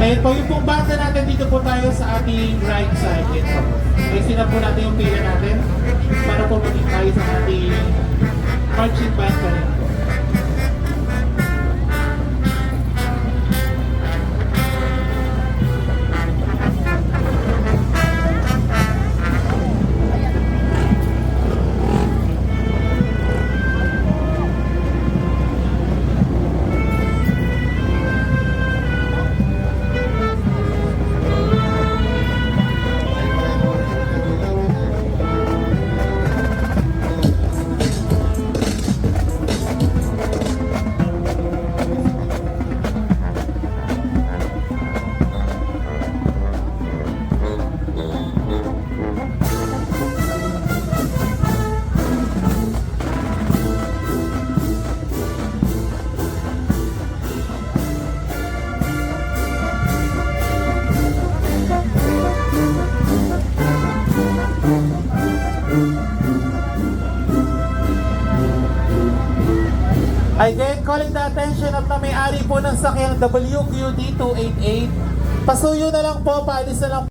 Ayun po, yung pong banda natin, dito po tayo sa ating right side. Ito. Ayusin na po natin yung pila natin para po maging tayo sa ating marching band pa rin po. Again, calling the attention of na may-ari po ng sakyang WQD288. Pasuyo na lang po, paalis na lang